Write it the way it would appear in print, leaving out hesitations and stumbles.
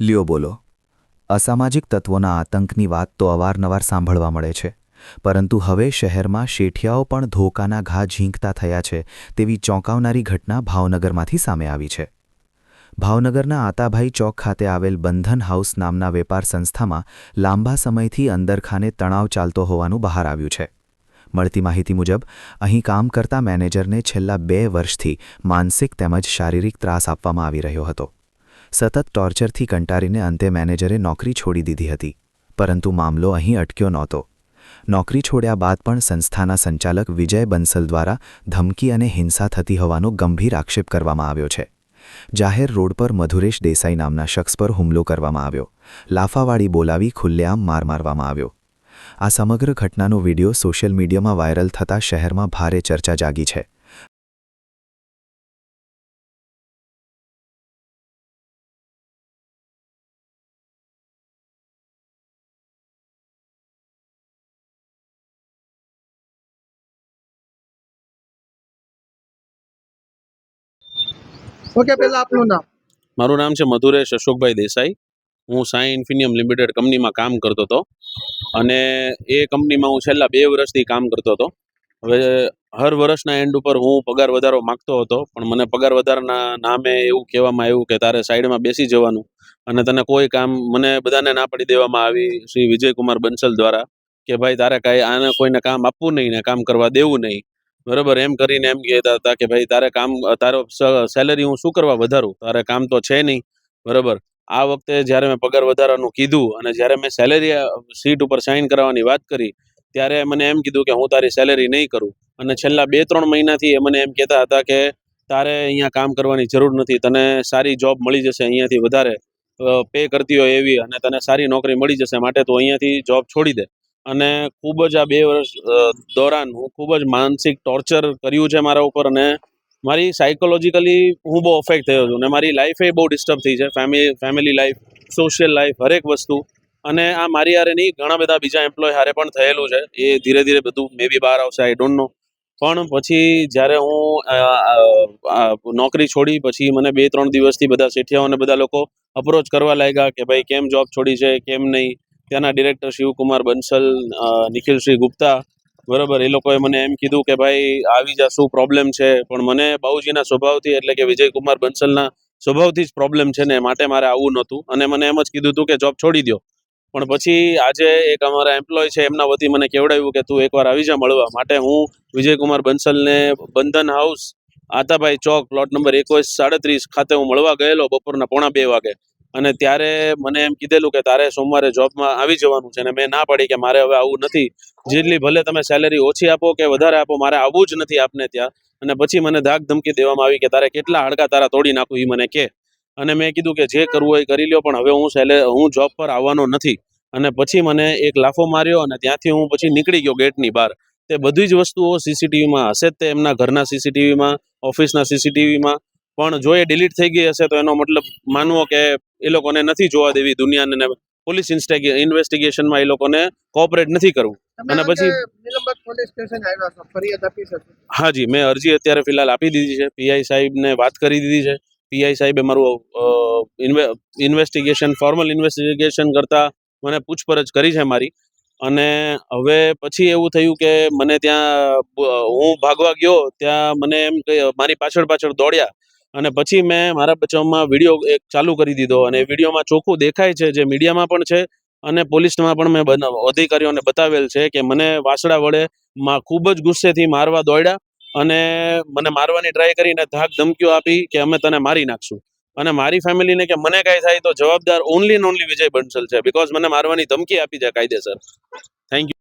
લ્યો બોલો. અસામાજિક તત્વોના આતંકની વાત તો અવારનવાર સાંભળવા મળે છે, પરંતુ હવે શહેરમાં શેઠિયાઓ પણ ધોકાના ઘા ઝીંકતા થયા છે તેવી ચોંકાવનારી ઘટના ભાવનગરમાંથી સામે આવી છે. ભાવનગરના આતાભાઈ ચોક ખાતે આવેલ બંધન હાઉસ નામના વેપાર સંસ્થામાં લાંબા સમયથી અંદરખાને તણાવ ચાલતો હોવાનું બહાર આવ્યું છે. મળતી માહિતી મુજબ અહીં કામ કરતા મેનેજરને છેલ્લા 2 વર્ષથી માનસિક તેમજ શારીરિક ત્રાસ આપવામાં આવી રહ્યો હતો. સતત ટોર્ચરથી કંટાળીને અંતે મેનેજરે નોકરી છોડી દીધી હતી, પરંતુ મામલો અહીં અટક્યો નહોતો. નોકરી છોડ્યા બાદ પણ સંસ્થાના સંચાલક વિજય બંસલ દ્વારા ધમકી અને હિંસા થતી હોવાનો ગંભીર આક્ષેપ કરવામાં આવ્યો છે. જાહેર રોડ પર મધુરેશ દેસાઈ નામના શખ્સ પર હુમલો કરવામાં આવ્યો, લાફાવાળી બોલાવી ખુલ્લેઆમ માર મારવામાં આવ્યો. આ સમગ્ર ઘટનાનો વિડિયો સોશિયલ મીડિયામાં વાયરલ થતાં શહેરમાં ભારે ચર્ચા જાગી છે. ઓકે, પહેલા આપનું નામ. મારું નામ છે મધુરેશ અશોકભાઈ દેસાઈ. હું સાઈ ઇન્ફિનિયમ લિમિટેડ કંપનીમાં કામ કરતો હતો અને એ કંપનીમાં હું છેલ્લા 2 વર્ષથી કામ કરતો હતો. હવે હર વર્ષના એન્ડ ઉપર હું પગાર વધારો માગતો હતો, પણ મને પગાર વધારાના નામે એવું કહેવામાં આવ્યું કે તારે સાઈડમાં બેસી જવાનું અને તને કોઈ કામ, મને બધાને ના પાડી દેવામાં આવી શ્રી વિજયકુમાર બંસલ દ્વારા કે ભાઈ તારે કાંઈ આને કોઈને કામ આપવું નહીં ને કામ કરવા દેવું નહીં, બરાબર. એમ કરીને એમ કહેતા હતા કે ભાઈ તારે કામ, તારો સેલરી હું શું કરવા વધારું, તારે કામ તો છે નહીં, બરાબર. આ વખતે જ્યારે મેં પગાર વધારાનું કીધું અને જ્યારે મેં સેલેરી શીટ ઉપર સાઇન કરાવવાની વાત કરી ત્યારે મને એમ કીધું કે હું તારી સેલેરી નહીં કરું. અને છેલ્લા 2-3 મહિનાથી એ મને એમ કહેતા હતા કે તારે અહીંયા કામ કરવાની જરૂર નથી, તને સારી જોબ મળી જશે અહીંયાથી વધારે પે કરતી હોય એવી, અને તને સારી નોકરી મળી જશે, માટે તું અહીંયાથી જોબ છોડી દે. અને ખૂબ જ આ 2 વર્ષ દોરાન હું ખૂબ જ માનસિક ટોર્ચર કર્યું છે મારા ઉપર, અને મારી સાયકોલોજીકલી હું બહુ અફેક્ટ થયો છું અને મારી લાઈફ એ બહુ ડિસ્ટર્બ થઈ છે, ફેમિલી લાઈફ, સોશિયલ લાઈફ, હરેક વસ્તુ. અને આ મારી હારે નહીં, ઘણા બધા બીજા એમ્પ્લોય હારે પણ થયેલું છે. એ ધીરે ધીરે બધું મે બી બહાર આવશે, આઈ ડોન્ટ નો. પણ પછી જ્યારે હું નોકરી છોડી પછી મને 2-3 દિવસથી બધા શેઠિયાઓ અને બધા લોકો અપ્રોચ કરવા લાગ્યા કે ભાઈ કેમ જોબ છોડી છે, કેમ નહીં. ત્યાંના ડિરેક્ટર શિવકુમાર બંસલ, નિખિલશ્રી ગુપ્તા, બરાબર, એ લોકોએ મને એમ કીધું કે ભાઈ આવી જા, શું પ્રોબ્લેમ છે. પણ મને બાઉજીના સ્વભાવથી, એટલે કે વિજયકુમાર બંસલના સ્વભાવથી જ પ્રોબ્લેમ છે ને, માટે મારે આવવું નહોતું અને મને એમ જ કીધું હતું કે જોબ છોડી દો. પણ પછી આજે એક અમારા એમ્પ્લોય છે એમના વતી મને કહેવડાવ્યું કે તું એકવાર આવી જા મળવા. માટે હું વિજયકુમાર બંસલને બંધન હાઉસ, આતાભાઈ ચોક, પ્લોટ નંબર 2137 ખાતે હું મળવા ગયેલો બપોરના 1:45 વાગે. અને ત્યારે મને એમ કીધેલું કે તારે સોમવારે જોબમાં આવી જવાનું છે, અને મેં ના પાડી કે મારે હવે આવવું નથી. જેટલી ભલે તમે સેલેરી ઓછી આપો કે વધારે આપો, મારે આવવું જ નથી આપને ત્યાં. અને પછી મને ધાક ધમકી દેવામાં આવી કે તારે કેટલા હાડકા તારા તોડી નાખું એ મને કે. અને મેં કીધું કે જે કરવું હોય કરી લ્યો, પણ હવે હું જોબ પર આવવાનો નથી. અને પછી મને એક લાફો માર્યો અને ત્યાંથી હું પછી નીકળી ગયો ગેટની બહાર. તે બધી જ વસ્તુઓ સીસીટીવીમાં હશે જ, તે એમના ઘરના સીસીટીવીમાં, ઓફિસના સીસીટીવીમાં. પણ જો એ ડિલીટ થઈ ગઈ હશે તો એનો મતલબ માનવો કે એ લોકોને નથી જોવા દેવી દુનિયાને, પોલીસ ઇન્વેસ્ટિગેશનમાં એ લોકોને કોઓપરેટ નથી કરવું. અને પછી નિલંબત પોલીસ સ્ટેશન આવ્યા છો, ફરિયાદ આપી શકો? હાજી, મેં અરજી અત્યારે ફિલહાલ આપી દીધી છે. પીઆઈ સાહેબને વાત કરી દીધી છે. પીઆઈ સાહેબે મારું ફોર્મલ ઇન્વેસ્ટિગેશન કરતા મને પૂછપરછ કરી છે મારી. અને હવે પછી એવું થયું કે મને ત્યાં હું ભાગવા ગયો, ત્યાં મને એમ કે મારી પાછળ પાછળ દોડ્યા. અને પછી મેં મારા બચાવમાં વિડીયો એક ચાલુ કરી દીધો, અને વિડીયોમાં ચોખ્ખું દેખાય છે, જે મીડિયામાં પણ છે અને પોલીસમાં પણ મેં અધિકારીઓને બતાવેલ છે કે મને વાસડા વડે ખૂબ જ ગુસ્સેથી મારવા દોડ્યા અને મને મારવાની ટ્રાય કરીને ધાક ધમકીઓ આપી કે અમે તને મારી નાખશું. અને મારી ફેમિલીને કે મને કાંઈ થાય તો જવાબદાર ઓનલી વિજય બંસલ છે, બીકોઝ મને મારવાની ધમકી આપી છે કાયદેસર. Thank you.